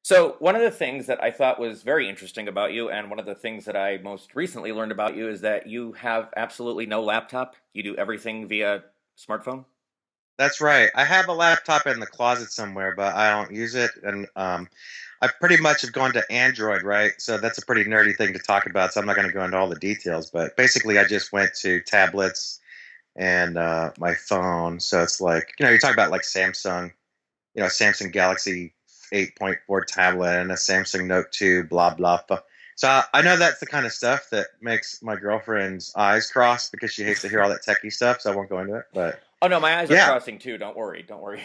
So, one of the things that I thought was very interesting about you, and one of the things that I most recently learned about you, is that you have absolutely no laptop. You do everything via smartphone. That's right. I have a laptop in the closet somewhere, but I don't use it. And I pretty much have gone to Android, right? So that's a pretty nerdy thing to talk about. So I'm not going to go into all the details. But basically, I just went to tablets and my phone. So it's like, you talk about like Samsung, Samsung Galaxy 8.4 tablet and a Samsung Note 2, blah, blah, blah. So I know that's the kind of stuff that makes my girlfriend's eyes cross because she hates to hear all that techie stuff. So I won't go into it. But Oh no, my eyes are yeah. crossing too. Don't worry, don't worry.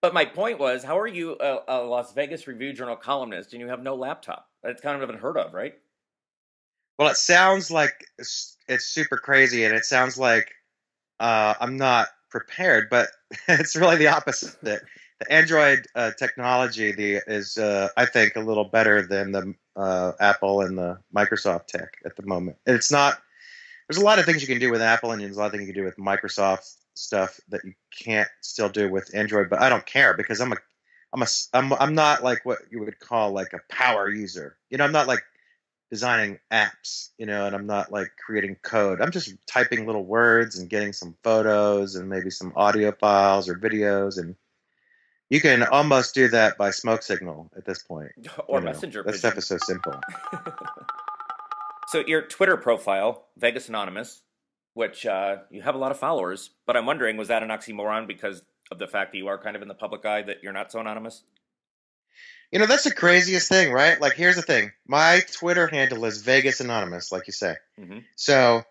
But my point was, how are you a Las Vegas Review Journal columnist and you have no laptop? That's kind of unheard of, right? Well, it sounds like it's super crazy, and it sounds like I'm not prepared, but it's really the opposite. The Android technology is, I think, a little better than the Apple and the Microsoft tech at the moment. It's not. There's a lot of things you can do with Apple, and there's a lot of things you can do with Microsoft stuff that you can't still do with Android. But I don't care because I'm not like what you would call like a power user. I'm not like designing apps, and I'm not like creating code. I'm just typing little words and getting some photos and maybe some audio files or videos. And you can almost do that by smoke signal at this point. Or messenger That stuff pigeon. is so simple. So your Twitter profile, Vegas Anonymous, which you have a lot of followers, but I'm wondering, was that an oxymoron because of the fact that you are kind of in the public eye that you're not so anonymous? That's the craziest thing, right? Like, here's the thing. My Twitter handle is Vegas Anonymous, like you say. Hmm. So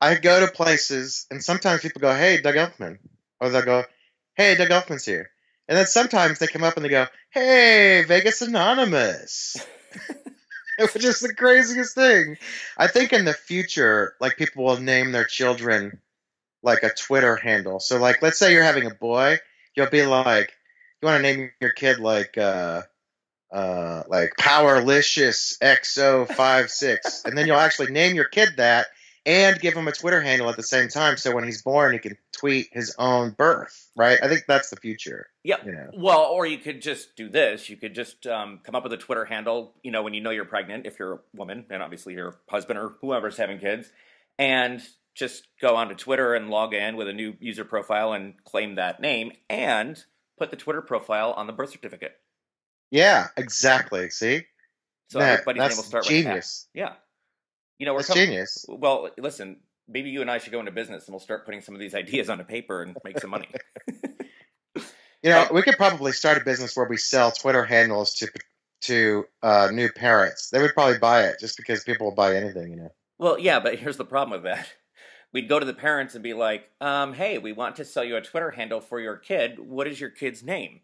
I go to places, and sometimes people go, "Hey, Doug Elfman," or they'll go, "Hey, Doug Elfman's here," and then sometimes they come up and they go, "Hey, Vegas Anonymous," which is the craziest thing. I think in the future, like people will name their children like a Twitter handle. So, like, let's say you're having a boy, you'll be like, you want to name your kid like Powerlicious XO56, and then you'll actually name your kid that and give him a Twitter handle at the same time. So when he's born, he can tweet his own birth, right? I think that's the future. Yeah. You know, Well, or you could just do this. You could just come up with a Twitter handle, when you know you're pregnant, if you're a woman, and obviously your husband or whoever's having kids, and just go onto Twitter and log in with a new user profile and claim that name and put the Twitter profile on the birth certificate. yeah, exactly. See, So everybody's name will that's start with F. genius. Yeah. We're That's coming. genius. Well, listen, maybe you and I should go into business and we'll start putting some of these ideas onto paper and make some money. Um, We could probably start a business where we sell Twitter handles to new parents. They would probably buy it just because people will buy anything. well, yeah, but here's the problem with that. We'd go to the parents and be like, hey, we want to sell you a Twitter handle for your kid. What is your kid's name?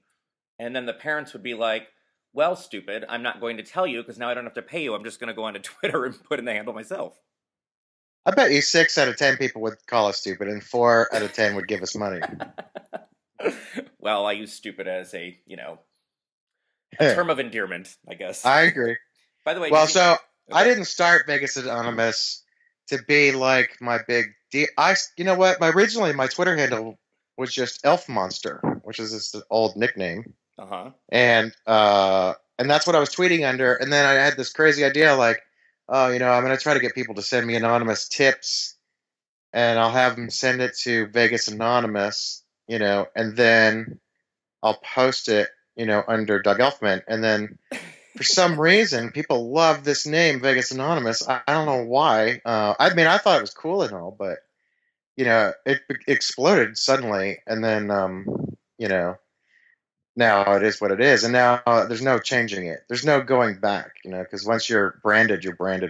And then the parents would be like, well, stupid, I'm not going to tell you because now I don't have to pay you. I'm just going to go onto Twitter and put in the handle myself. I bet you 6 out of 10 people would call us stupid, and 4 out of 10 would give us money. Well, I use stupid as a term of endearment, I guess. I agree. By the way, Well, did you? so I Okay. didn't start Vegas Anonymous to be like my big deal. You know what? Originally, my Twitter handle was just Elf Monster, which is this old nickname, Uh huh. and that's what I was tweeting under. And then I had this crazy idea, like, oh, I'm going to try to get people to send me anonymous tips, and I'll have them send it to Vegas Anonymous, and then I'll post it, under Doug Elfman, and then for some reason, people love this name, Vegas Anonymous. I don't know why. I mean, I thought it was cool and all, but it exploded suddenly, and then now it is what it is, and now there's no changing it. There's no going back, because once you're branded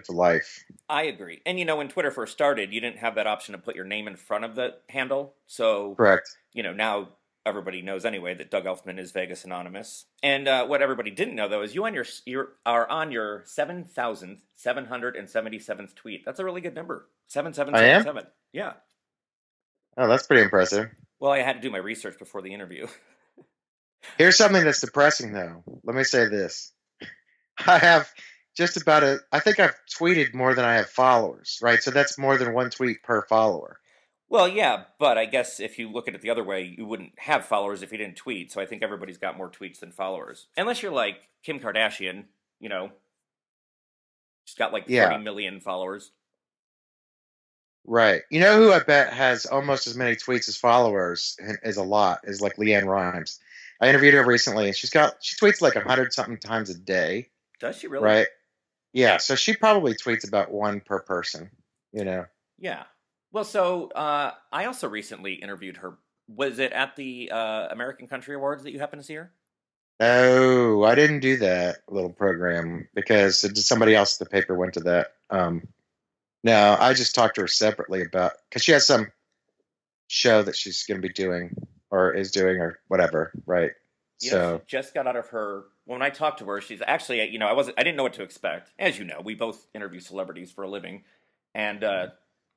for life. I agree. And when Twitter first started, you didn't have that option to put your name in front of the handle. So, Correct. now everybody knows anyway that Doug Elfman is Vegas Anonymous. And what everybody didn't know though is you are on your 7,777th tweet. That's a really good number. I am. 7777. Yeah. Oh, that's pretty impressive. Well, I had to do my research before the interview. Here's something that's depressing, though. Let me say this: I have I think I've tweeted more than I have followers, right? So that's more than one tweet per follower. Well, yeah, but I guess if you look at it the other way, you wouldn't have followers if you didn't tweet. So I think everybody's got more tweets than followers. Unless you're like Kim Kardashian, you know, she's got like 30 Yeah, million followers. right. You know who I bet has almost as many tweets as followers and is a lot is like Leanne Rhymes. I interviewed her recently, and she tweets like 100 something times a day, Does she really? right? Yeah, so she probably tweets about one per person, you know. Yeah. Well, so I also recently interviewed her. Was it at the American Country Awards that you happened to see her? Oh, I didn't do that little program because somebody else at the paper went to that. No, I just talked to her separately about because she has some show that she's going to be doing or is doing or whatever, right? You know, she So just got out of her. When I talked to her, she's actually, I didn't know what to expect. As you know, we both interview celebrities for a living, and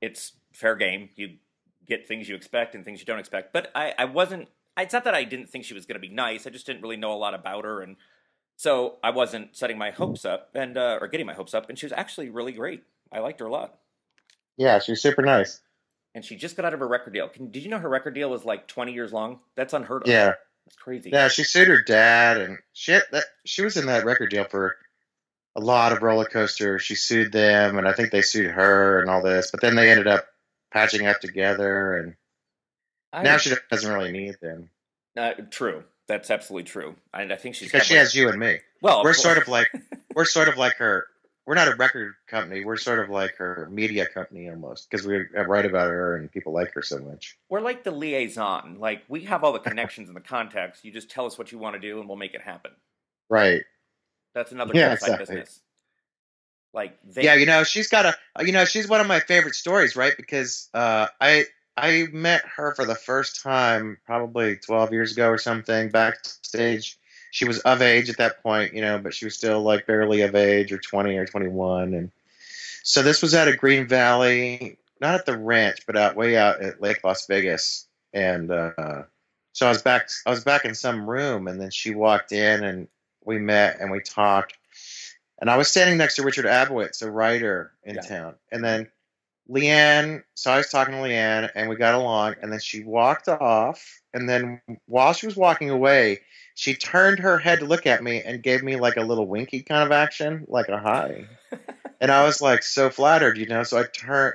it's fair game. You get things you expect and things you don't expect. But I wasn't. It's not that I didn't think she was going to be nice. I just didn't really know a lot about her, and so I wasn't setting my hopes up and or getting my hopes up. And she was actually really great. I liked her a lot. yeah, she's super nice. And she just got out of her record deal. Did you know her record deal was like 20 years long? That's unheard of. Yeah, That's crazy. yeah, she sued her dad and shit. That she was in that record deal for a lot of roller coaster. She sued them, and I think they sued her and all this. But then they ended up patching up together, and now I she doesn't really need them True. That's absolutely true. And I think she's because had she like has you and me. well, of We're course. sort of like we're sort of like her. We're not a record company. We're sort of like her media company almost because we write about her and people like her so much. We're like the liaison. Like we have all the connections and the contacts. You just tell us what you want to do and we'll make it happen. Right. That's another Yeah, good side exactly. business. Like Yeah, they she's got she's one of my favorite stories, right? Because I met her for the first time probably 12 years ago or something backstage. She was of age at that point, but she was still like barely of age or 20 or 21. And so this was at a Green Valley, not at the ranch, but way out at Lake Las Vegas. And so I was back in some room, and then she walked in, and we met and we talked. And I was standing next to Richard Abowitz, a writer in yeah. town. And then Leanne, so I was talking to Leanne, and we got along. And then she walked off. And then while she was walking away, she turned her head to look at me and gave me like a little winky kind of action, like a hi. And I was like so flattered. So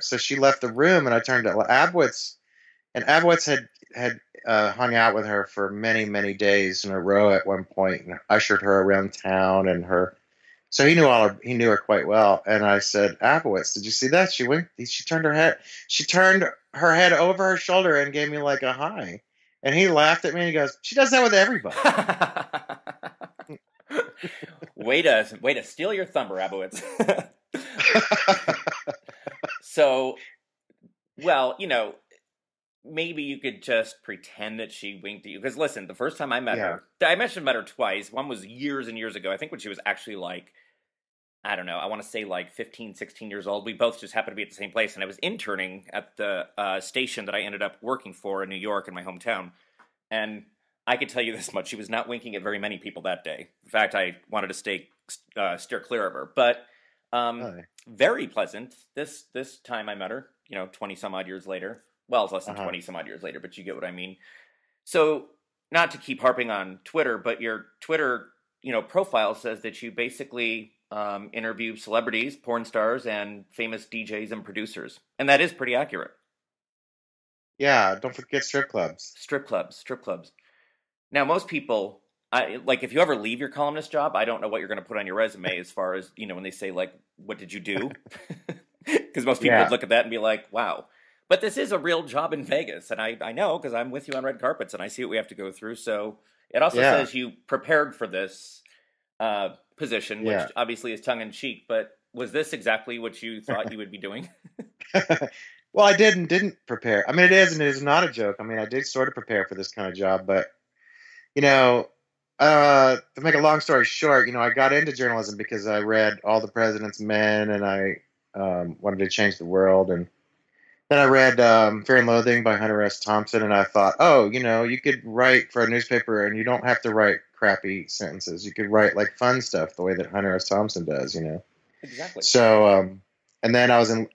so she left the room, and I turned to Abowitz, and Abowitz had hung out with her for many, many days in a row at one point, and ushered her around town, and so he knew her quite well. And I said, Abowitz, did you see that? She winked. She turned her head over her shoulder and gave me like a hi. And he laughed at me and he goes, she does that with everybody. Way to steal your thunder, Abowitz. So, well, maybe you could just pretend that she winked at you. Because listen, the first time I met Yeah. her, I mentioned met her twice. One was years and years ago. I think when she was actually like, I don't know, I want to say like 15, 16 years old. We both just happened to be at the same place. And I was interning at the station that I ended up working for in New York, in my hometown. And I could tell you this much. She was not winking at very many people that day. In fact, I wanted to steer clear of her. But Hi. very pleasant. This time I met her, 20 some odd years later. Well, it's less than Uh-huh. 20 some odd years later, but you get what I mean. So, not to keep harping on Twitter, but your Twitter, profile says that you basically interview celebrities, porn stars, and famous DJs and producers. And that is pretty accurate. Yeah, don't forget strip clubs. Strip clubs. Now, most people, if you ever leave your columnist job, I don't know what you're going to put on your resume as far as, when they say, like, what did you do? Because most people Yeah. would look at that and be like, wow. But this is a real job in Vegas, and I know because I'm with you on red carpets and I see what we have to go through. So it also Yeah. says you prepared for this position, which Yeah. obviously is tongue in cheek. But was this exactly what you thought you would be doing? Well, I didn't prepare. I mean, it is and it is not a joke. I mean, I did sort of prepare for this kind of job, but to make a long story short, I got into journalism because I read All the President's Men, and I wanted to change the world. And then I read Fear and Loathing by Hunter S. Thompson, and I thought, oh, you could write for a newspaper, and you don't have to write crappy sentences. You could write like fun stuff the way that Hunter S. Thompson does. Exactly. So, and then I was in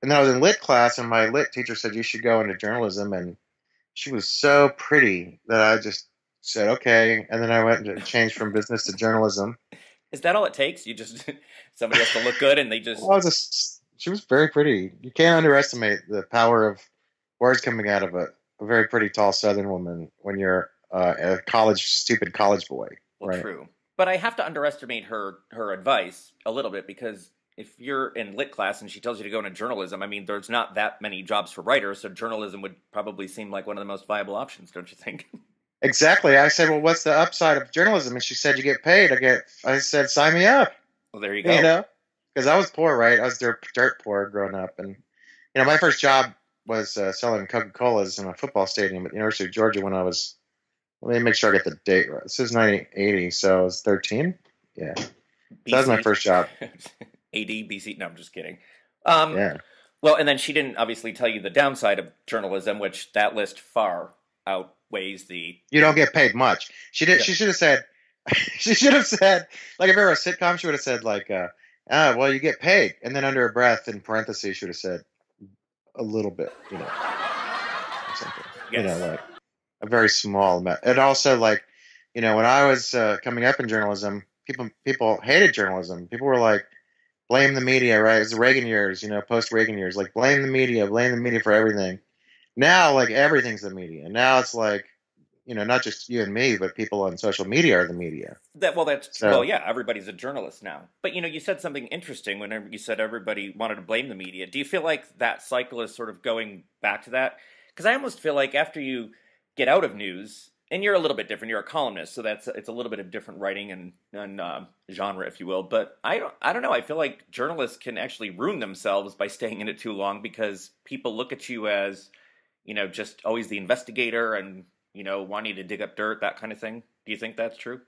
and then I was in lit class, and my lit teacher said you should go into journalism, and she was so pretty that I just said okay, and then I went and changed from business to journalism. Is that all it takes? You just somebody has to look good, and they Well, she was very pretty. You can't underestimate the power of words coming out of a very pretty tall Southern woman when you're a stupid college boy, well, right? true. But I have to underestimate her advice a little bit because if you're in lit class and she tells you to go into journalism, I mean, there's not that many jobs for writers, so journalism would probably seem like one of the most viable options, don't you think? Exactly. I said, well, what's the upside of journalism? And she said, you get paid. I said, sign me up. Well, there you go. You know, because I was poor, right? I was dirt poor growing up, and my first job was selling Coca-Colas in a football stadium at the University of Georgia when I was. Let me make sure I get the date right. This is 1980, so I was 13. Yeah, so that was my first job. AD, BC. No, I'm just kidding. Yeah. Well, and then she didn't obviously tell you the downside of journalism, which that list far outweighs the. You don't get paid much. She did. Yeah. She should have said. She should have said, like, if it were a sitcom, she would have said, like, well, you get paid, and then under her breath, in parentheses, she would have said, a little bit, or something. Yes. Like a very small amount. And also, like, when I was coming up in journalism, people hated journalism. People were like, blame the media, right? It was the Reagan years, post Reagan years, like blame the media for everything. Now, like, everything's the media. Now it's like, not just you and me, but people on social media are the media. Yeah, everybody's a journalist now. But you said something interesting whenever you said everybody wanted to blame the media. Do you feel like that cycle is sort of going back to that? Because I almost feel like after you get out of news, and you're a little bit different, you're a columnist, so it's a little bit of different writing and genre, if you will. But I don't know. I feel like journalists can actually ruin themselves by staying in it too long because people look at you as, just always the investigator and wanting to dig up dirt, that kind of thing. Do you think that's true?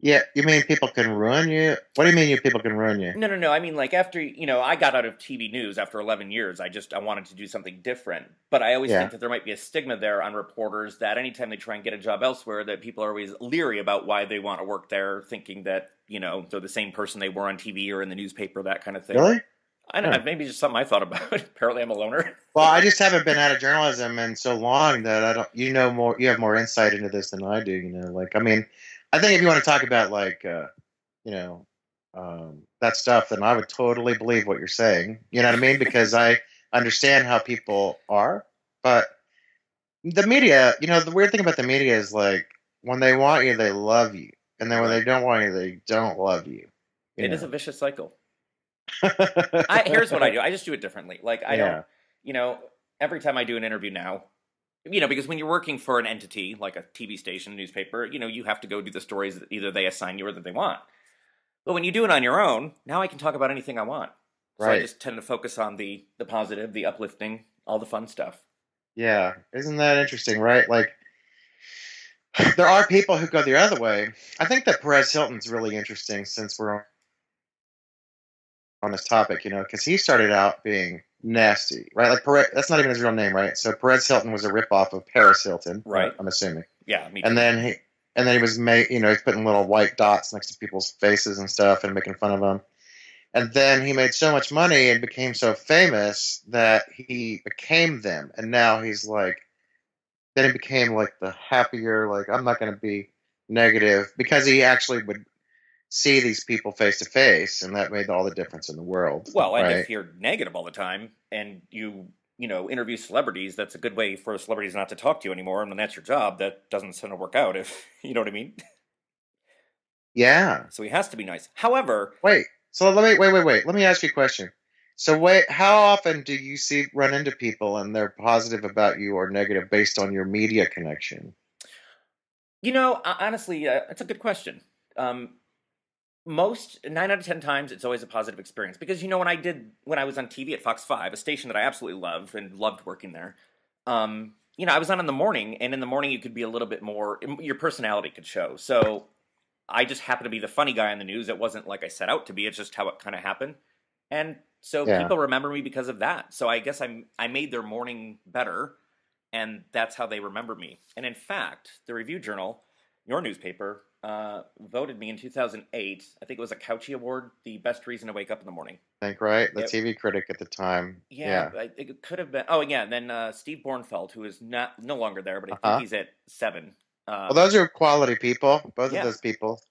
Yeah, you mean people can ruin you? What do you mean people can ruin you? No. I mean, like, after, I got out of TV news after 11 years. I wanted to do something different. But I always think that there might be a stigma there on reporters that anytime they try and get a job elsewhere, that people are always leery about why they want to work there, thinking that, they're the same person they were on TV or in the newspaper, that kind of thing. Really? I don't know. Maybe just something I thought about. Apparently I'm a loner. Well, I just haven't been out of journalism in so long that I don't, you have more insight into this than I do, like, I mean, I think if you want to talk about, like, that stuff, then I would totally believe what you're saying. You know what I mean? Because I understand how people are. But the media, the weird thing about the media is, like, when they want you, they love you. And then when they don't want you, they don't love you. It is a vicious cycle. Here's what I do. I just do it differently. Like, I don't, every time I do an interview now, because when you're working for an entity like a TV station, a newspaper, you have to go do the stories that either they assign you or that they want. But when you do it on your own, now I can talk about anything I want. So I just tend to focus on the positive, the uplifting, all the fun stuff. Yeah. Isn't that interesting, right? Like, there are people who go the other way. I think that Perez Hilton's really interesting since we're on this topic, because he started out being nasty, right? Like, Perez, that's not even his real name, right? So Perez Hilton was a ripoff of Paris Hilton, right? I'm assuming. Yeah, me too. And then he was he's putting little white dots next to people's faces and stuff and making fun of them. And then he made so much money and became so famous that he became them. And now he's like, then he became like the happier, like, I'm not going to be negative, because he actually would see these people face to face, and that made all the difference in the world. Well, and if you're negative all the time and you interview celebrities, that's a good way for celebrities not to talk to you anymore, and when that's your job, that doesn't seem to work out, if you know what I mean. Yeah. So he has to be nice. However, wait. Let me ask you a question. So how often do you run into people and they're positive about you or negative based on your media connection? Honestly, it's a good question. 9 out of 10 times, it's always a positive experience. Because, when I was on TV at Fox 5, a station that I absolutely love and loved working there, I was on in the morning, and in the morning you could be a little bit more, your personality could show. So I just happened to be the funny guy on the news. It wasn't like I set out to be. It's just how it kind of happened. And so people remember me because of that. So I guess I made their morning better, and that's how they remember me. And in fact, the Review Journal, your newspaper, voted me in 2008. I think it was a Couchy Award, the best reason to wake up in the morning. I think, right? The It, TV critic at the time. yeah, Yeah. I think it could have been. Oh, yeah. And then Steve Bornfeld, who is no longer there, but I think Uh-huh. he's at 7. Well, those are quality people, both of Yeah, those people.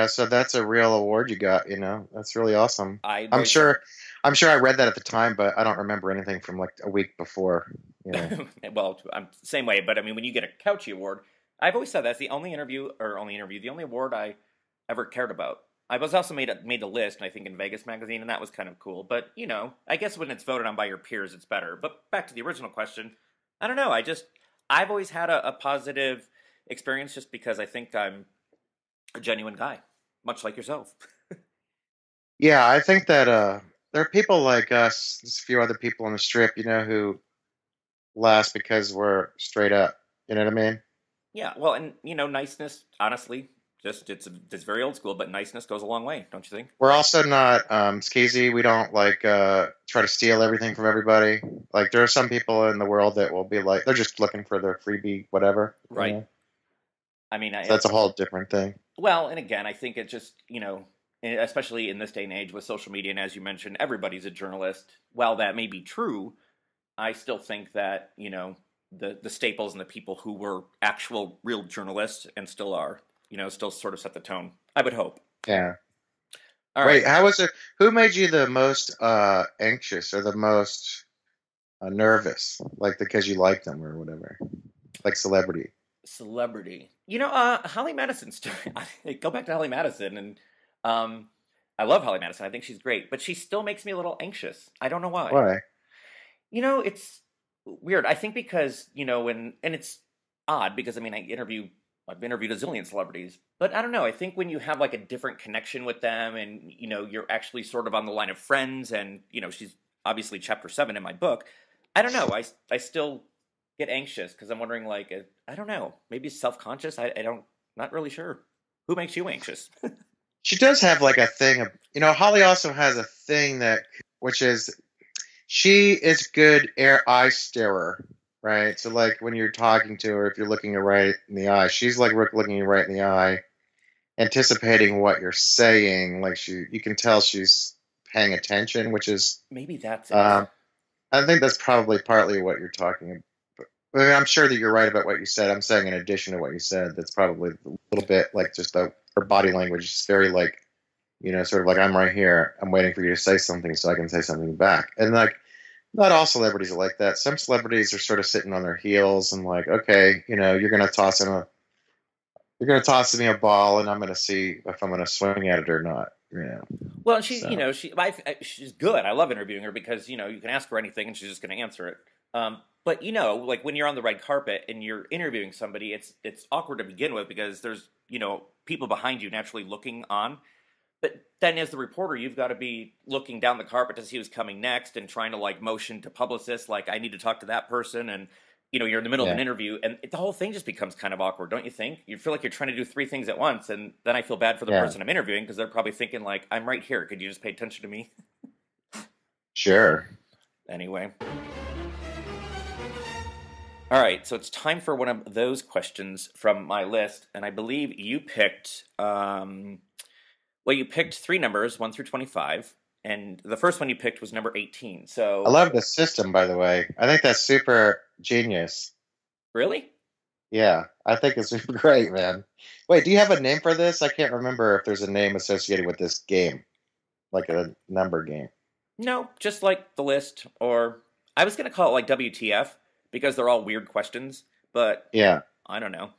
So that's a real award you got, That's really awesome. I I'm enjoyed sure I'm sure I read that at the time, but I don't remember anything from like a week before. well, I'm same way, but I mean, when you get a Couchy Award, I've always said that's the only the only award I ever cared about. I was also made the list, I think, in Vegas magazine, and that was kind of cool. But I guess when it's voted on by your peers, it's better. But back to the original question, I don't know. I've always had a positive experience just because I think I'm a genuine guy, much like yourself. Yeah, I think that there are people like us, there's a few other people on the strip, who last because we're straight up. You know what I mean? Yeah, well, and niceness, honestly, it's very old school, but niceness goes a long way, don't you think? We're also not skeezy. We don't like try to steal everything from everybody. Like there are some people in the world that will be like they're just looking for their freebie, whatever. Right. I mean, So that's a whole different thing. well, and again, I think it just especially in this day and age with social media, and as you mentioned, everybody's a journalist. While that may be true, I still think that the staples and the people who were actual real journalists and still are, still sort of set the tone. I would hope. Yeah. All Wait, right. how was it? Who made you the most anxious or the most nervous? Like because you like them or whatever, like celebrity. Celebrity. Holly Madison. Go back to Holly Madison, and I love Holly Madison. I think she's great, but she still makes me a little anxious. I don't know why. Why? It's weird. I think because and it's odd because I mean I've interviewed a zillion celebrities, but I don't know. I think when you have like a different connection with them, and you're actually sort of on the line of friends, and she's obviously chapter 7 in my book. I don't know. I still get anxious because I'm wondering like I don't know. Maybe self conscious. I don't not really sure. Who makes you anxious? She does have like a thing of, Holly also has a thing which is, she is good eye starer, right? So like when you're talking to her, if you're looking her right in the eye, she's like looking you right in the eye, anticipating what you're saying. Like you can tell she's paying attention, which is Maybe that's it. I think that's probably partly what you're talking about. I mean, I'm sure that you're right about what you said. I'm saying in addition to what you said, that's probably a little bit like just her body language is very like, sort of like I'm right here. I'm waiting for you to say something so I can say something back. And like, not all celebrities are like that. Some celebrities are sort of sitting on their heels and like, okay, you're gonna toss me a ball, and I'm gonna see if I'm gonna swing at it or not. Well, she, So. she's good. I love interviewing her because you can ask her anything and she's just going to answer it. But like when you're on the red carpet and you're interviewing somebody, it's awkward to begin with because there's people behind you naturally looking on. But then as the reporter, you've got to be looking down the carpet to see who's coming next and trying to like motion to publicists like I need to talk to that person, and you're in the middle of an interview, and the whole thing just becomes kind of awkward, don't you think? You feel like you're trying to do 3 things at once, and then I feel bad for the person I'm interviewing because they're probably thinking like, I'm right here. Could you just pay attention to me? Sure. Anyway. All right, so it's time for one of those questions from my list, and I believe you picked, you picked 3 numbers, 1 through 25, and the first one you picked was number 18. So I love this system, by the way. I think that's super genius. Really? Yeah, I think it's super great, man. Wait, do you have a name for this? I can't remember if there's a name associated with this game, like a number game. No, just like the list, or I was going to call it like WTF because they're all weird questions, but Yeah. I don't know.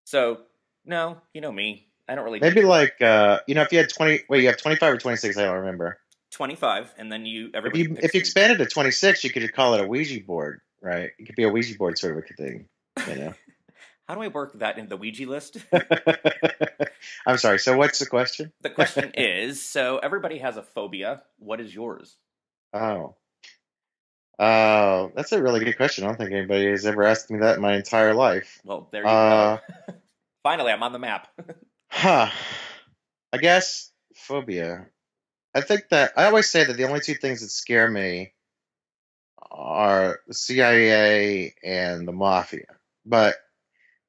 So, no, you know me. I don't really Maybe like, if you had 20, wait, you have 25 or 26, I don't remember. 25, and then If you expanded to 26, you could call it a Ouija board, right? It could be a Ouija board sort of a thing, How do I work that in the Ouija list? I'm sorry, so what's the question? The question is, so everybody has a phobia. What is yours? Oh, that's a really good question. I don't think anybody has ever asked me that in my entire life. Well, there you go. Finally, I'm on the map. I guess phobia. I think that I always say that the only 2 things that scare me are the CIA and the mafia. But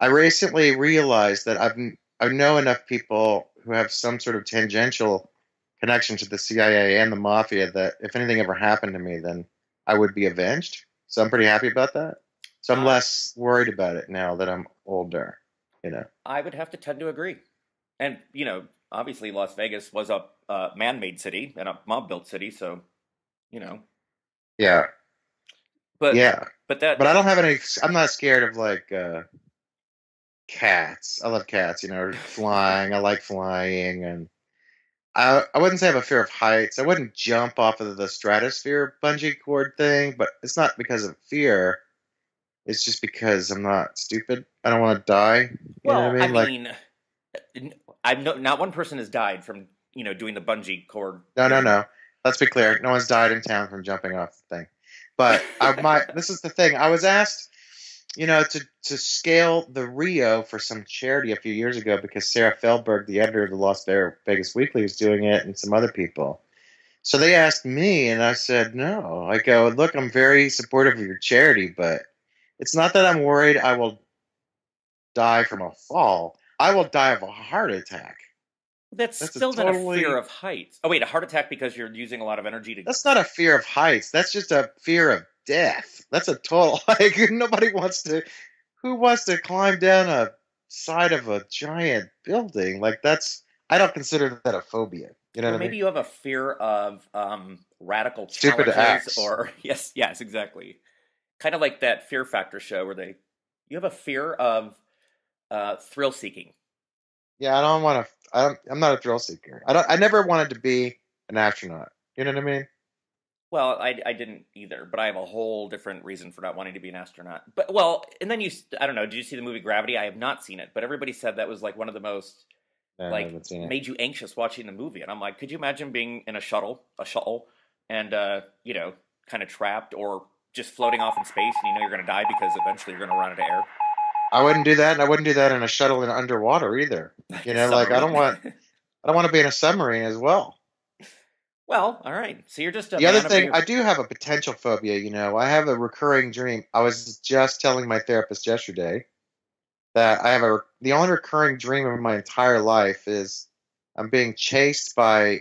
I recently realized that I know enough people who have some sort of tangential connection to the CIA and the mafia that if anything ever happened to me, then I would be avenged. So I'm pretty happy about that. So I'm Uh, less worried about it now that I'm older, you know. I would have to tend to agree. And, obviously Las Vegas was a man-made city and a mob-built city, so, you know. Yeah. But Yeah. but But that I don't have any, I'm not scared of like cats. I love cats, flying. I like flying. And I wouldn't say I have a fear of heights. I wouldn't jump off of the stratosphere bungee cord thing, but it's not because of fear. It's just because I'm not stupid. I don't want to die. You know what well, I I mean? Like, mean, I've not one person has died from, doing the bungee cord no, no, thing. no. Let's be clear. No one's died in town from jumping off the thing. But I might. This is the thing. I was asked, to scale the Rio for some charity a few years ago because Sarah Feldberg, the editor of the Las Vegas Weekly, was doing it, and some other people. So they asked me, and I said no. I go, look, I'm very supportive of your charity, but it's not that I'm worried I will die from a fall. I will die of a heart attack. That's That's a still not a fear totally. of heights. Oh wait, a heart attack because you're using a lot of energy to. That's not a fear of heights. That's just a fear of death. That's a total like nobody wants to. Who wants to climb down a side of a giant building? Like that's. I don't consider that a phobia. You know Well, what I mean? maybe you have a fear of radical Stupid challenges, acts. or yes, exactly. Kind of like that Fear Factor show where you have a fear of thrill seeking. Yeah, I don't want to. I'm not a thrill seeker. I don't. I never wanted to be an astronaut. You know what I mean? Well, I didn't either, but I have a whole different reason for not wanting to be an astronaut. But well, and then I don't know. Did you see the movie Gravity? I have not seen it, but everybody said that was like one of the most No, I like haven't seen it. made you anxious watching the movie. And I'm like, could you imagine being in a shuttle, and kind of trapped or just floating off in space, and you know you're going to die because eventually you're going to run out of air, I wouldn't do that, and I wouldn't do that in a shuttle in underwater either. like a Like I don't submarine. want. I don't want to be in a submarine as well. Well, all right. So you're just a The other man of thing, your. I do have a potential phobia. I have a recurring dream. I was just telling my therapist yesterday that the only recurring dream of my entire life is I'm being chased by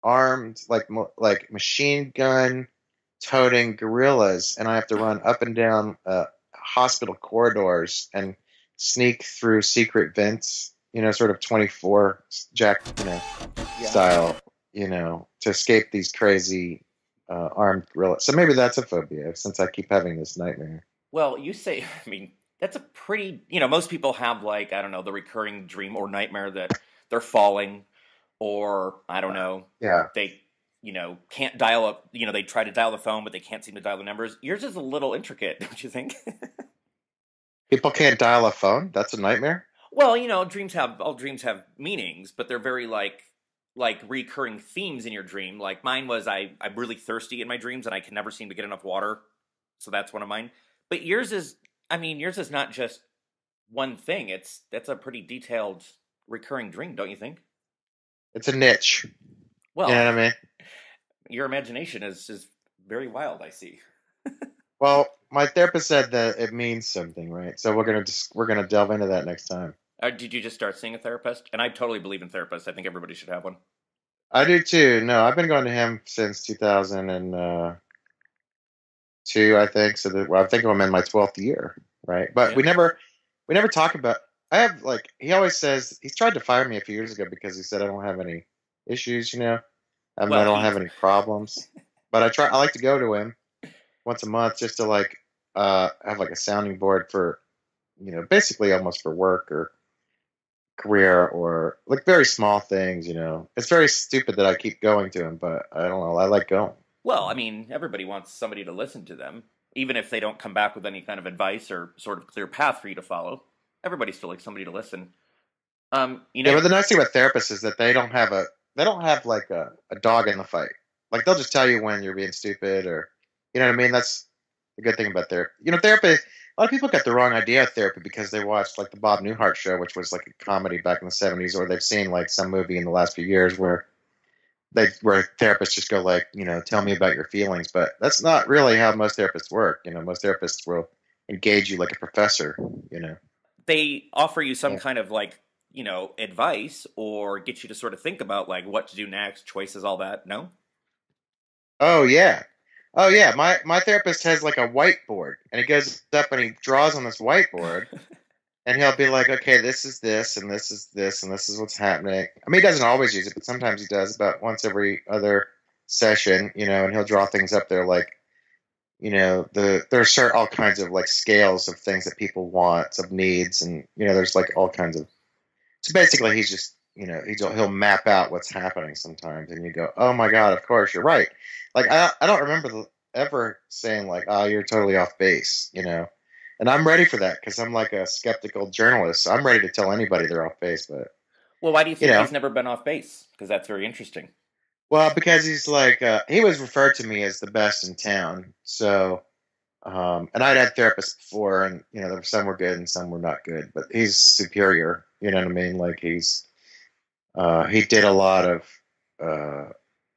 armed like machine gun toting gorillas, and I have to run up and down hospital corridors and sneak through secret vents. Sort of 24 Jack, Yeah. style, to escape these crazy armed gorillas. So maybe that's a phobia since I keep having this nightmare. Well, you say. I mean, that's a pretty. Most people have like I don't know the recurring dream or nightmare that they're falling, or I don't know Yeah. they can't dial up. They try to dial the phone, but they can't seem to dial the numbers. Yours is a little intricate, don't you think? People can't dial a phone. That's a nightmare. Well, all dreams have meanings, but they're very like recurring themes in your dream. Like mine was I'm really thirsty in my dreams and I can never seem to get enough water. So that's one of mine. But yours is not just one thing. That's a pretty detailed recurring dream, don't you think? It's a niche. You Well, know what I mean? your imagination is very wild, I see. Well, my therapist said that it means something, right? So we're gonna delve into that next time. Did you just start seeing a therapist? And I totally believe in therapists. I think everybody should have one. I do too. No, I've been going to him since 2002, I think. So I think I'm in my 12th year, right? But Yeah. we never talk about. I have like he always says he's tried to fire me a few years ago because he said I don't have any issues, I Well, don't have any problems. But I like to go to him once a month just to like have like a sounding board for basically almost for work or career or like very small things. It's very stupid that I keep going to him, but I don't know. I like going. well, everybody wants somebody to listen to them, even if they don't come back with any kind of advice or sort of clear path for you to follow. Everybody still likes somebody to listen. You Yeah, know, but the nice thing about therapists is that they don't have like a dog in the fight. Like they'll just tell you when you're being stupid or you know what I mean. That's the good thing about therapy. Therapy. A lot of people got the wrong idea of therapy because they watched like the Bob Newhart show, which was like a comedy back in the '70s, or they've seen like some movie in the last few years where therapists just go like, tell me about your feelings. But that's not really how most therapists work. Most therapists will engage you like a professor. You know. they offer you some Yeah. kind of like, advice or get you to sort of think about like what to do next, choices, all that. No? Oh yeah. Oh yeah. My therapist has like a whiteboard, and he goes up and he draws on this whiteboard, and he'll be like, okay, this is this, and this is this, and this is what's happening. I mean, he doesn't always use it, but sometimes he does. About once every other session, and he'll draw things up there like, there's all kinds of like scales of things that people want, of needs, and there's like all kinds of. So basically, he's just he'll map out what's happening sometimes, and you go, oh my god, of course you're right. Like I don't remember ever saying like, oh, you're totally off base. And I'm ready for that because I'm like a skeptical journalist. So I'm ready to tell anybody they're off base, but Well, why do you you think know, he's never been off base? Because that's very interesting. well, because he's like he was referred to me as the best in town. So and I'd had therapists before, and there were some were good and some were not good, but he's superior. You know what I mean? Like he did a lot of uh,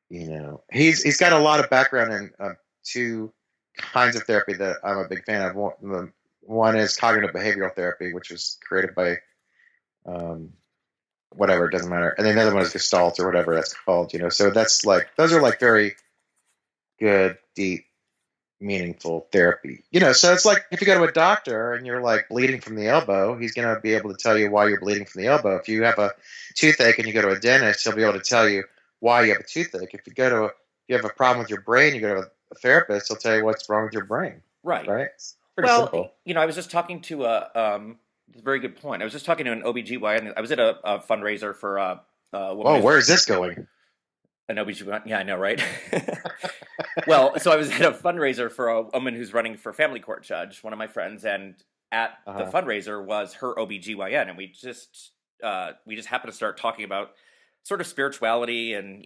he's got a lot of background in two kinds of therapy that I'm a big fan of. One is cognitive behavioral therapy, which was created by um, whatever, it doesn't matter. And then the other one is Gestalt or whatever that's called. So that's like those are like very good, deep, meaningful therapy. So it's like if you go to a doctor and you're like bleeding from the elbow, he's going to be able to tell you why you're bleeding from the elbow. If you have a toothache and you go to a dentist, he'll be able to tell you why you have a toothache. If you have a problem with your brain, you go to a therapist, he'll tell you what's wrong with your brain. Right. Right? It's pretty Well, simple. I was just talking to it's a very good point. I was just talking to an OBGYN. I was at a fundraiser for a woman. Oh, where is this going? An OBGYN. Yeah, I know, right? Well, so I was at a fundraiser for a woman who's running for family court judge, one of my friends, and at the fundraiser was her OBGYN, and we just happened to start talking about sort of spirituality and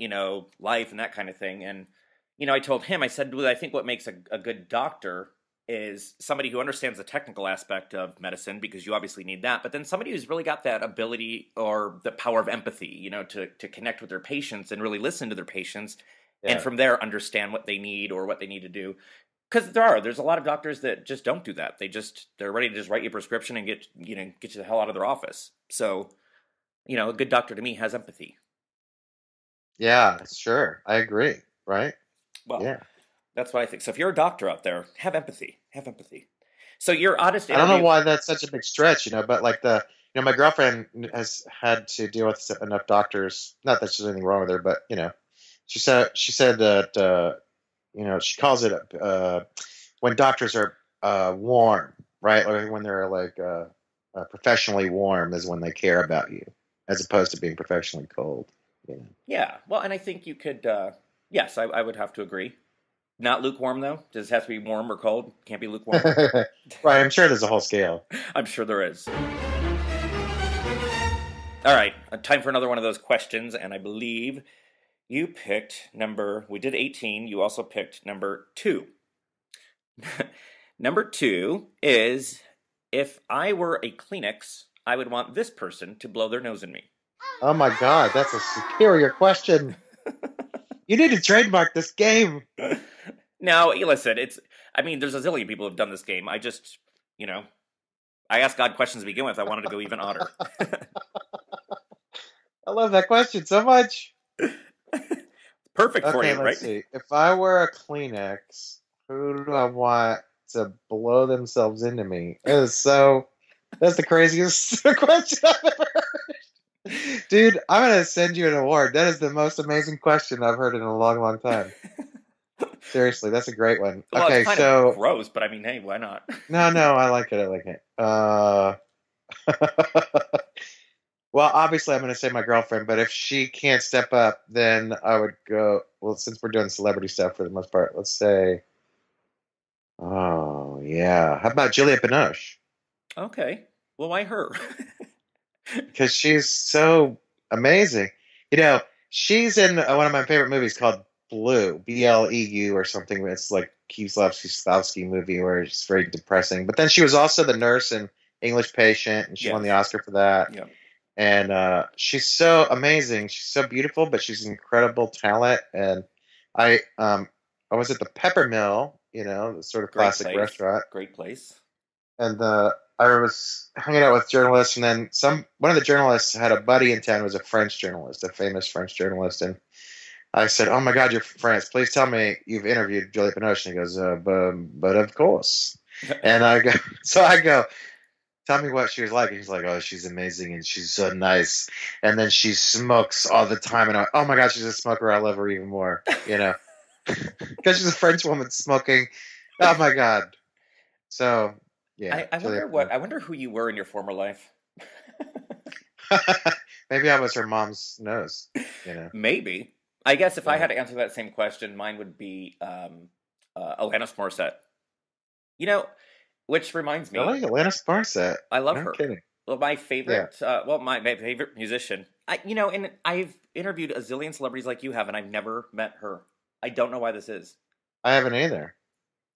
life and that kind of thing. And I told him, I said, well, I think what makes a good doctor is somebody who understands the technical aspect of medicine, because you obviously need that, but then somebody who's really got that ability or the power of empathy, to connect with their patients and really listen to their patients, and from there understand what they need or what they need to do. Because there's a lot of doctors that just don't do that. They're ready to just write you a prescription and get you the hell out of their office. So, a good doctor to me has empathy. Yeah, sure. I agree. Right? Well, Yeah. that's what I think. So if you're a doctor out there, have empathy. Have empathy. So your oddest I don't interview. know why that's such a big stretch, but like my girlfriend has had to deal with enough doctors. Not that there's anything wrong with her, but she said that she calls it when doctors are warm, right? Or when they're like professionally warm is when they care about you, as opposed to being professionally cold. Yeah. Well, and I think you could. Yes, I would have to agree. Not lukewarm though. Does it have to be warm or cold? Can't be lukewarm. Right. I'm sure there's a whole scale. I'm sure there is. All right. Time for another one of those questions, and I believe you picked we did 18. You also picked number 2. Number 2 is, if I were a Kleenex, I would want this person to blow their nose in me. Oh my God, that's a superior question. You need to trademark this game. Now, listen, there's a zillion people who've done this game. I just, I asked God questions to begin with. I wanted to go even odder. I love that question so much. Perfect for you, right? Let's see. If I were a Kleenex, who do I want to blow themselves into me? That's the craziest question I've ever heard. Dude, I'm going to send you an award. That is the most amazing question I've heard in a long, long time. Seriously, that's a great one. Well, okay, it's kind of gross, but hey, why not? No, I like it. Well, obviously, I'm going to say my girlfriend, but if she can't step up, then I would go. Well, since we're doing celebrity stuff for the most part, let's say, oh yeah, how about Julia Binoche? Okay, well, why her? Because she's so amazing. She's in one of my favorite movies called Blue, Bleu or something. It's like Kieslowski movie where it's very depressing. But then she was also the nurse in English Patient, and she won the Oscar for that. Yeah. And she's so amazing. She's so beautiful, but she's an incredible talent. And I was at the Peppermill, the sort of classic restaurant. Great place. and I was hanging out with journalists, and then one of the journalists had a buddy in town who was a French journalist, a famous French journalist, and I said, "Oh my God, you're from France. Please tell me you've interviewed Julie Binoche." And he goes, but of course." And I go, "Tell me what she was like." And he's like, "Oh, she's amazing and she's so nice. And then she smokes all the time." And oh my God, she's a smoker. I love her even more, because she's a French woman smoking. Oh my God. So yeah, I Julia wonder Binoche. I wonder who you were in your former life. Maybe I was her mom's nose. Maybe. I guess if I Yeah. had to answer that same question, mine would be Alanis Morissette. You know, which reminds me, Really, Alanis Morissette? I love No her. kidding. Well, my Yeah, favorite, my favorite musician. And I've interviewed a zillion celebrities like you have, and I've never met her. I don't know why this is. I haven't either.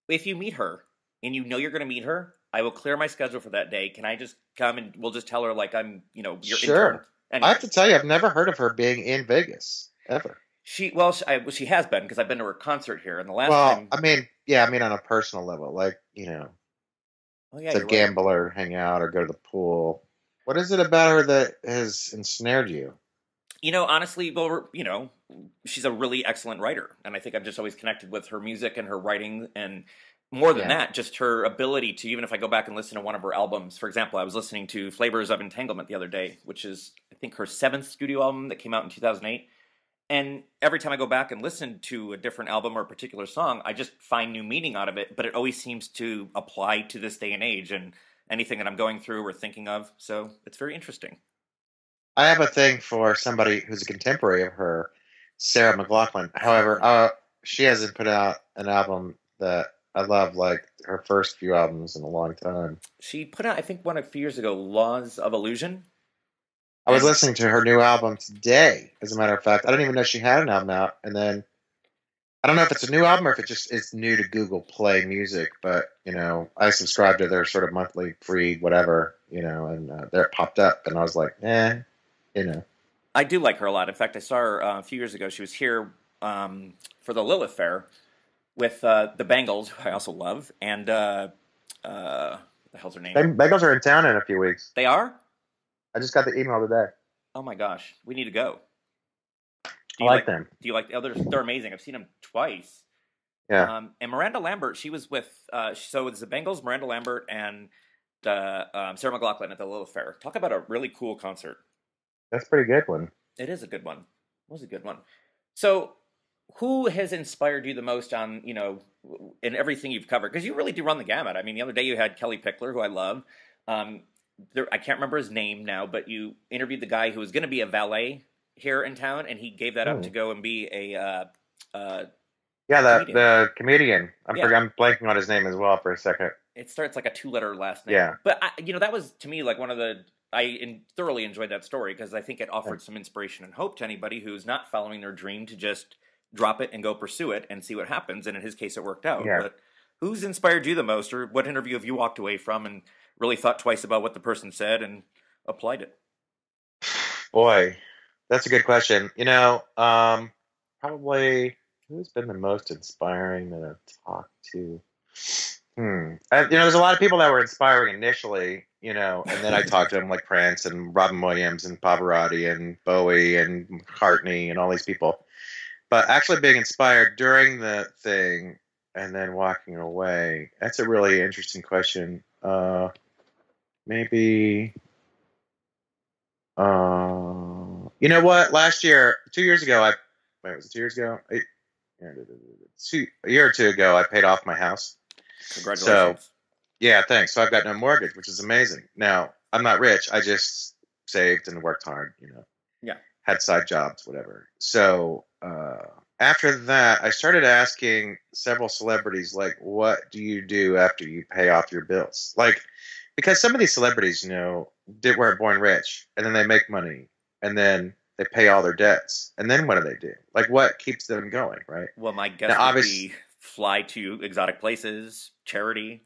If you meet her, and you know you're going to meet her, I will clear my schedule for that day. Can I just come and we'll just tell her like I'm, your intern? Sure. I have Anyway, to tell you, I've never heard of her being in Vegas ever. she has been because I've been to her concert here, and the last Well, time. I mean, yeah, I mean on a personal level, like Oh yeah, to you're right. gamble or hang out or go to the pool. What is it about her that has ensnared you? Honestly, well, she's a really excellent writer, and I think I've just always connected with her music and her writing, and more than Yeah. that, just her ability to, even if I go back and listen to one of her albums. For example, I was listening to Flavors of Entanglement the other day, which is I think her seventh studio album that came out in 2008. And every time I go back and listen to a different album or a particular song, I just find new meaning out of it. But it always seems to apply to this day and age and anything that I'm going through or thinking of. So it's very interesting. I have a thing for somebody who's a contemporary of her, Sarah McLachlan. However, Oh, she hasn't put out an album that I love like her first few albums in a long time. she put out, I think, one a few years ago, Laws of Illusion. I was And listening to her new album today, as a matter of fact. I didn't even know she had an album out. And then I don't know if it's a new album or if it's new to Google Play Music, but I subscribed to their sort of monthly free whatever, and there it popped up, and I was like, you know, I do like her a lot. In fact, I saw her a few years ago. She was here for the Lilith Fair with the Bangles, who I also love. And what the hell's her name? Bagels are in town in a few weeks. They are? I just got the email today. Oh my gosh, we need to go. I Do you like like? them. Do you like? Oh, they're amazing. I've seen them twice. Yeah, And Miranda Lambert, she was with. So it's the Bengals, Miranda Lambert, and Sarah McLachlan at the Lilith Fair. Talk about a really cool concert. that's a pretty good one. It is a good one. It was a good one. So, who has inspired you the most on in everything you've covered? Because you really do run the gamut. I mean, the other day you had Kelly Pickler, who I love. Um, I can't remember his name now, but you interviewed the guy who was going to be a valet here in town, and he gave that up to Hmm. go and be Yeah, comedian. the comedian. Yeah, I'm blanking on his name as well for a second. it starts like a two-letter last name. Yeah. But that was to me like one of the thoroughly enjoyed that story because I think it offered some inspiration and hope to anybody who's not following their dream to just drop it and go pursue it and see what happens. And in his case, it worked out. Yeah. But who's inspired you the most, or what interview have you walked away from and really thought twice about what the person said and applied it? Boy, that's a good question. Probably who's been the most inspiring that I've talked to? There's a lot of people that were inspiring initially, and then I talked to them like Prince and Robin Williams and Pavarotti and Bowie and McCartney and all these people. But actually being inspired during the thing and then walking away, that's a really interesting question. Maybe, you know what? Last year, 2 years ago, was it 2 years ago? A year or two ago, I paid off my house. So, Congratulations. yeah, thanks. So I've got no mortgage, which is amazing. Now, I'm not rich. I just saved and worked hard, Yeah. had side jobs, whatever. So, after that, I started asking several celebrities, like, what do you do after you pay off your bills? Like, because some of these celebrities, weren't born rich, and then they make money, and then they pay all their debts, and then what do they do? Like, what keeps them going, right? Well, my guess Now, would obviously, be fly to exotic places, charity.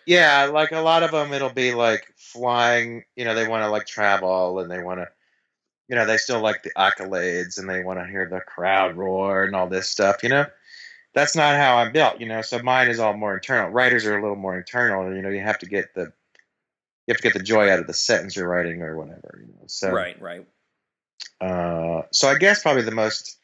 yeah, like a lot of them, it'll be like flying. They want to like travel, and they want to, they still like the accolades, and they want to hear the crowd roar and all this stuff. that's not how I'm built, So mine is all more internal. Writers are a little more internal. You have to get the joy out of the sentence you're writing or whatever. So Right. so I guess probably the most,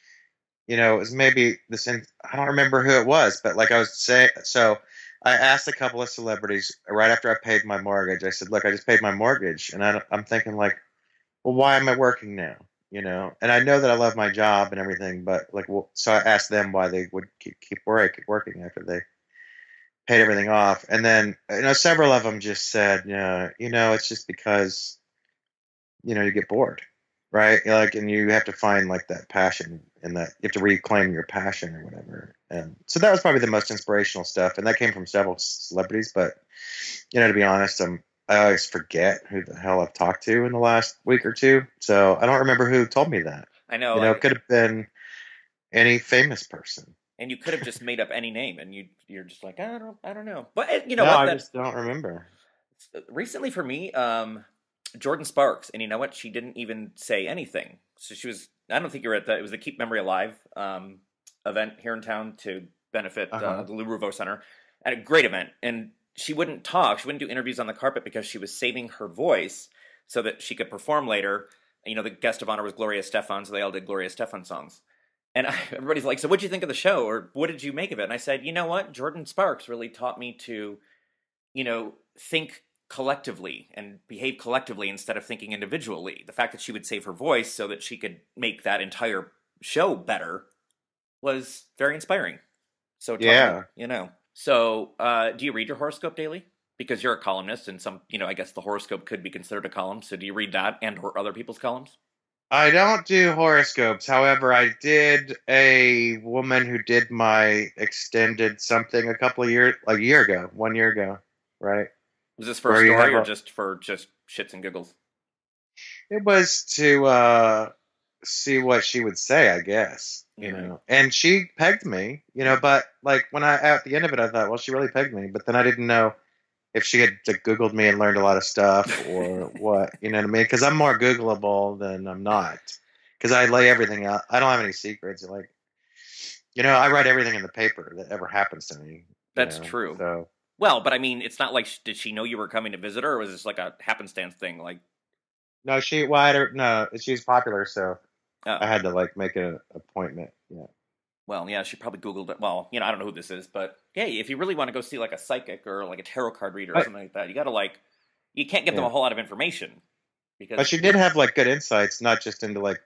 is maybe this. I don't remember who it was, but like I was saying, so I asked a couple of celebrities right after I paid my mortgage. I said, "Look, I just paid my mortgage," and I'm thinking like, well, why am I working now? And I know that I love my job and everything, but like, well, so I asked them why they would keep working after they paid everything off. And then, several of them just said, yeah, it's just because, you get bored, right? Like, and you have to find like that passion and that you have to reclaim your passion or whatever. And so that was probably the most inspirational stuff. And that came from several celebrities, but, to be honest, I always forget who the hell I've talked to in the last week or two. So I don't remember who told me that. I know. It could have been any famous person. And you could have just made up any name, and you're just like, I don't know. But no, what? I just don't remember. Recently for me, Jordan Sparks, and you know what? She didn't even say anything. So she was. I don't think you were at it was the Keep Memory Alive event here in town to benefit the Lou Rouveau Center, at a great event. And she wouldn't talk. She wouldn't do interviews on the carpet because she was saving her voice so that she could perform later. The guest of honor was Gloria Estefan, so they all did Gloria Estefan songs. And everybody's like, so what'd you think of the show? Or what did you make of it? And I said, you know what? Jordan Sparks really taught me to, think collectively and behave collectively instead of thinking individually. The fact that she would save her voice so that she could make that entire show better was very inspiring. So, yeah. So, do you read your horoscope daily? Because you're a columnist and I guess the horoscope could be considered a column. So do you read that and or other people's columns? I don't do horoscopes. However, I did a woman who did my extended something a couple of years, like 1 year ago, right? Was this for a story or just for shits and giggles? It was to see what she would say, I guess, And she pegged me, but like when at the end of it, I thought, well, she really pegged me. But then I didn't know if she had Googled me and learned a lot of stuff or what, you know what I mean? Because I'm more Googleable than I'm not. Because I lay everything out. I don't have any secrets. Like, I write everything in the paper that ever happens to me. That's true. So. Well, but I mean, it's not like, did she know you were coming to visit her, or was this like a happenstance thing? Like, no, she's popular, so I had to like make an appointment. Yeah. Well, yeah, she probably Googled it. Well, I don't know who this is, but hey, if you really want to go see like a psychic or like a tarot card reader or something like that, you got to you can't give them a whole lot of information. But she did have like good insights, not just into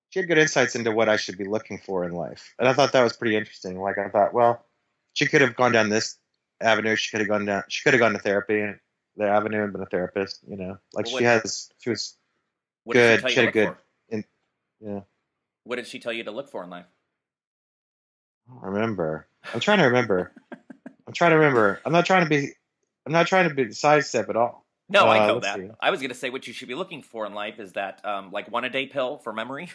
she had good insights into what I should be looking for in life. And I thought that was pretty interesting. Like I thought, well, she could have gone down this avenue. She could have gone to therapy, the avenue, and been a therapist, like she was good. She had a good, yeah. What did she tell you to look for in life? I don't remember. I'm trying to remember. I'm not trying to be sidestep at all. No, I know that. See. I was going to say what you should be looking for in life is that like 1 a day pill for memory.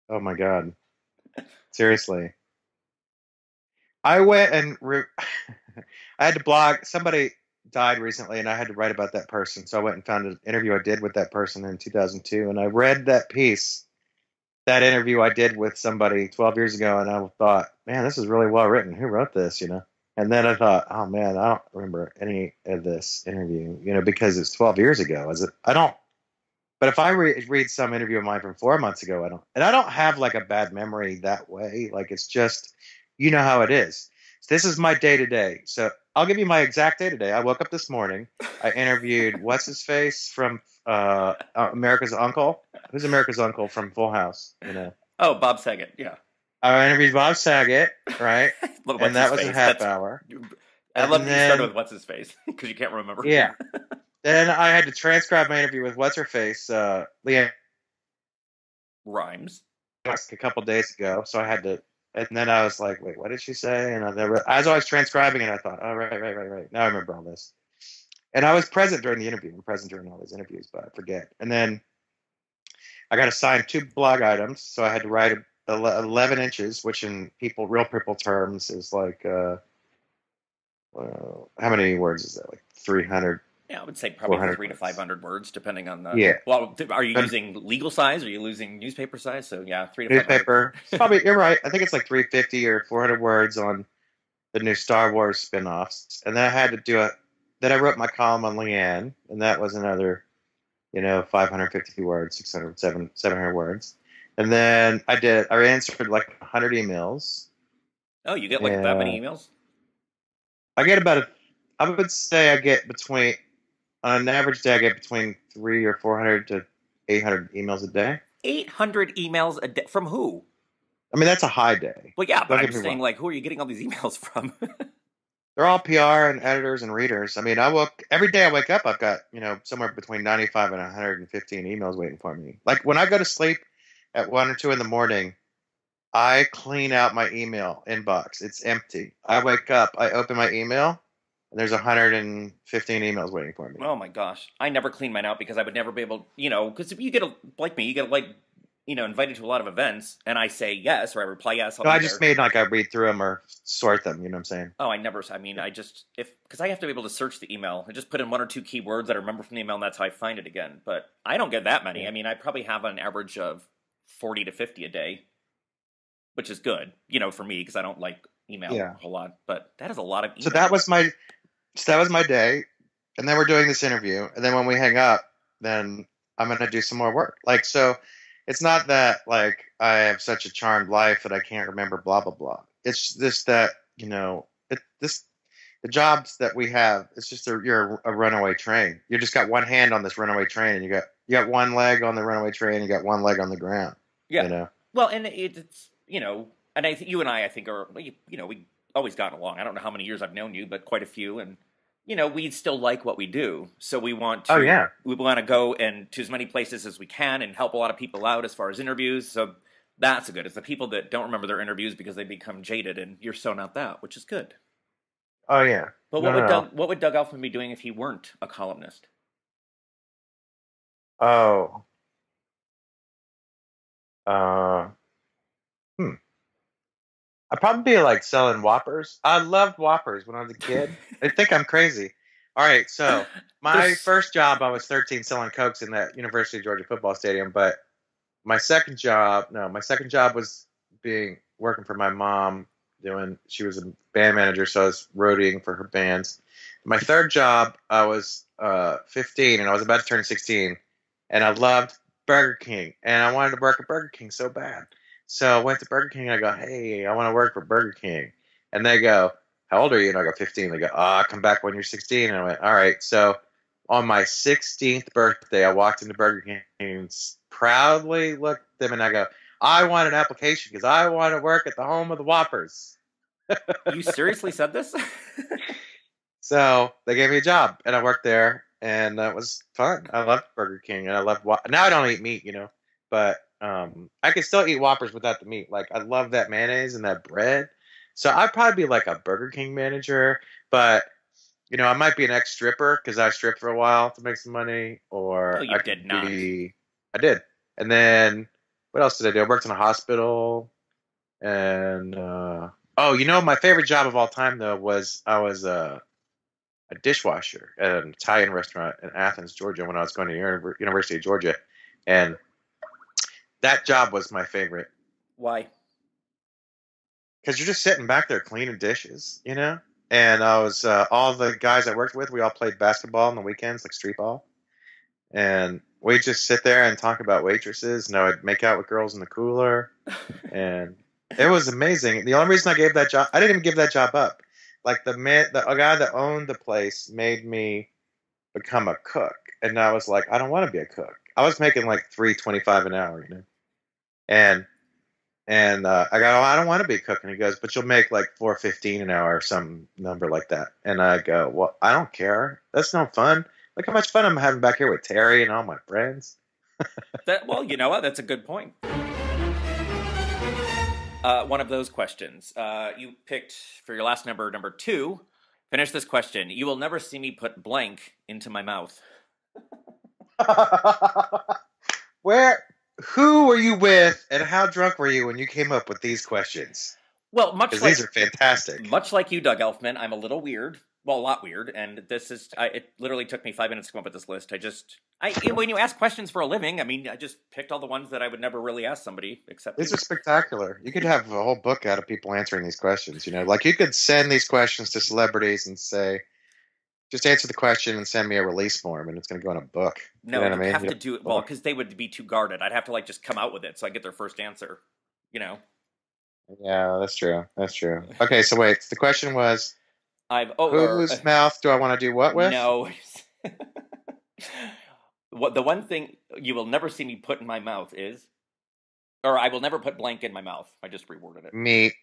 Oh my God. Seriously. I went and I had to blog. Somebody died recently and I had to write about that person. So I went and found an interview I did with that person in 2002. And I read that interview I did with somebody 12 years ago. And I thought, man, this is really well written. Who wrote this, And then I thought, oh man, I don't remember any of this interview, because it's 12 years ago. But if I read some interview of mine from 4 months ago, I don't. And I don't have like a bad memory that way. Like it's just, how it is. So this is my day to day. So I'll give you my exact day today. I woke up this morning. I interviewed what's his face from America's Uncle. Who's America's Uncle from Full House? Oh, Bob Saget. Yeah. I interviewed Bob Saget, right? And that was a half hour. I love that you started with what's his face because you can't remember. Yeah. Then I had to transcribe my interview with what's her face, Leanne Rhymes, a couple days ago. So I had to, and then I was like, wait, what did she say? And as I was transcribing it, I thought, oh, right. Now I remember all this. And I was present during the interview. I'm present during all these interviews, but I forget. And then I got assigned 2 blog items, so I had to write 11 inches, which in real people terms is like, how many words is that? Like 300 Yeah, I would say probably 400 3 to words. 500 words, depending on the. Yeah. Well, are you But using legal size? Are you using newspaper size? So yeah, 3 to 500. newspaper. It's probably, you're right. I think it's like 350 or 400 words on the new Star Wars spin-offs. And then I had to do it. Then I wrote my column on Leanne, and that was another, 550 words, 700 words. And then I answered like 100 emails. Oh, you get like that many emails? I get I would say I get between, on an average day, I get between 300 or 400 to 800 emails a day. 800 emails a day? From who? I mean, that's a high day. Well, yeah, but Don't I'm get me saying, wrong. like, who are you getting all these emails from? They're all PR and editors and readers. I mean, every day I wake up, I've got, somewhere between 95 and 115 emails waiting for me. Like when I go to sleep at 1 or 2 in the morning, I clean out my email inbox. It's empty. I wake up, I open my email, and there's 115 emails waiting for me. Oh my gosh. I never clean mine out because I would never be able, because if you get, like me, you get, like, invited to a lot of events, and I say yes, or I reply yes. No, I just made like I read through them or sort them, you know what I'm saying? Oh, because I have to be able to search the email. I just put in 1 or 2 keywords that I remember from the email, and that's how I find it again. But I don't get that many. Yeah. I mean, I probably have an average of 40 to 50 a day, which is good, for me, because I don't like email a whole lot. But that is a lot of email. So that was my day, and then we're doing this interview, and then when we hang up, then I'm going to do some more work. Like, so it's not that, like, I have such a charmed life that I can't remember blah, blah, blah. It's just that, the jobs that we have, it's just you're a runaway train. You just got one hand on this runaway train, and you got one leg on the runaway train, you got one leg on the ground. Yeah. Well, and it's, and I think you and I think are, we always gotten along. I don't know how many years I've known you, but quite a few. And, we still like what we do. So we want to, we want to go and to as many places as we can and help a lot of people out as far as interviews. So that's good. It's the people that don't remember their interviews because they become jaded, and you're so not that, which is good. Oh, yeah. But what would Doug Elfman be doing if he weren't a columnist? Oh. I'd probably be like selling Whoppers. I loved Whoppers when I was a kid. They think I'm crazy. All right, so my first job, I was 13 selling Cokes in that University of Georgia football stadium. But my second job was working for my mom. She was a band manager, so I was roadieing for her bands. My third job, I was 15, and I was about to turn 16, and I loved Burger King, and I wanted to work at Burger King so bad. So I went to Burger King, and I go, hey, I want to work for Burger King. And they go, how old are you? And I go, 15. They go, come back when you're 16. And I went, all right. So on my 16th birthday, I walked into Burger King and proudly looked at them, and I go, I want an application because I want to work at the home of the Whoppers. You seriously said this? So they gave me a job, and I worked there, and that was fun. I loved Burger King, and I loved now I don't eat meat, but I can still eat Whoppers without the meat. Like, I love that mayonnaise and that bread. So I'd probably be like a Burger King manager, but I might be an ex-stripper because I stripped for a while to make some money. Or you did not. I did. And then what else did I do? I worked in a hospital, and my favorite job of all time though was I was a dishwasher at an Italian restaurant in Athens, Georgia, when I was going to University of Georgia, and that job was my favorite. Why? Because you're just sitting back there cleaning dishes, And I was all the guys I worked with, we all played basketball on the weekends, like street ball, and we'd just sit there and talk about waitresses, and I would make out with girls in the cooler, and it was amazing. The only reason I gave that job, I didn't even give that job up. Like the guy that owned the place made me become a cook, and I was like, I don't want to be a cook. I was making like $3.25 an hour, and I go, I don't want to be a cook, and he goes, but you'll make like $4.15 an hour or some number like that, and I go, well, I don't care. That's no fun. Look how much fun I'm having back here with Terry and all my friends. Well, you know what? That's a good point. One of those questions. You picked for your last number 2. Finish this question. You will never see me put blank into my mouth. Who were you with, and how drunk were you when you came up with these questions? Well, these are fantastic. Much like you, Doug Elfman, I'm a little weird. well, a lot weird. And this is, it literally took me 5 minutes to come up with this list. When you ask questions for a living, I mean, I just picked all the ones that I would never really ask somebody except. These are spectacular. You could have a whole book out of people answering these questions. Like you could send these questions to celebrities and say, just answer the question and send me a release form, and it's going to go in a book. No, you know what I mean? Have to do it well because they would be too guarded. I'd have to just come out with it so I get their first answer. Yeah, that's true. That's true. Okay, so wait. The question was, whose mouth do I want to do what with? No. The one thing you will never see me put in my mouth is, or I will never put blank in my mouth. I just reworded it. Meat,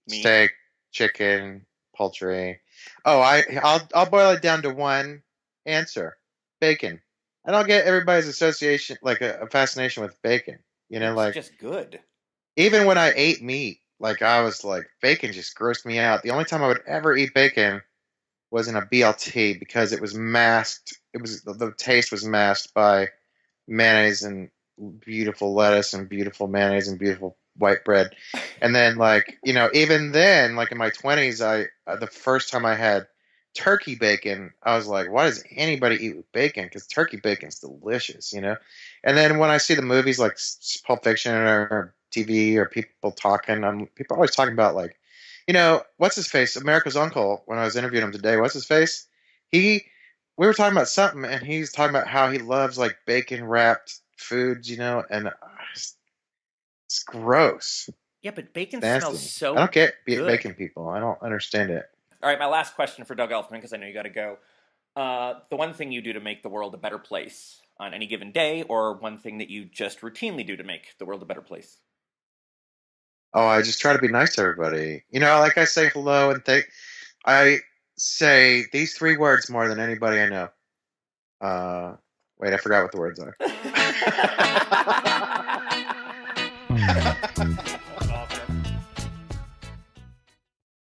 steak, chicken, poultry. Oh, I'll boil it down to one answer: bacon. I don't get everybody's association, like a fascination with bacon. It's just good. Even when I ate meat, I was like, bacon just grossed me out. The only time I would ever eat bacon was in a BLT because it was masked. The taste was masked by mayonnaise and beautiful lettuce and beautiful mayonnaise and beautiful white bread. And then even then, in my 20s, the first time I had turkey bacon, I was like, why does anybody eat with bacon? Because turkey bacon's delicious, And then when I see the movies like Pulp Fiction or TV or people talking, people are always talking about what's his face? America's Uncle, when I was interviewing him today, what's his face? We were talking about something, and he's talking about how he loves bacon wrapped foods, and it's gross. Yeah, but bacon smells so I don't get good. Bacon people. I don't understand it. All right, my last question for Doug Elfman, because I know you got to go. The one thing you do to make the world a better place on any given day, or one thing that you just routinely do to make the world a better place? Oh, I just try to be nice to everybody. I say hello and I say these 3 words more than anybody I know. Wait, I forgot what the words are.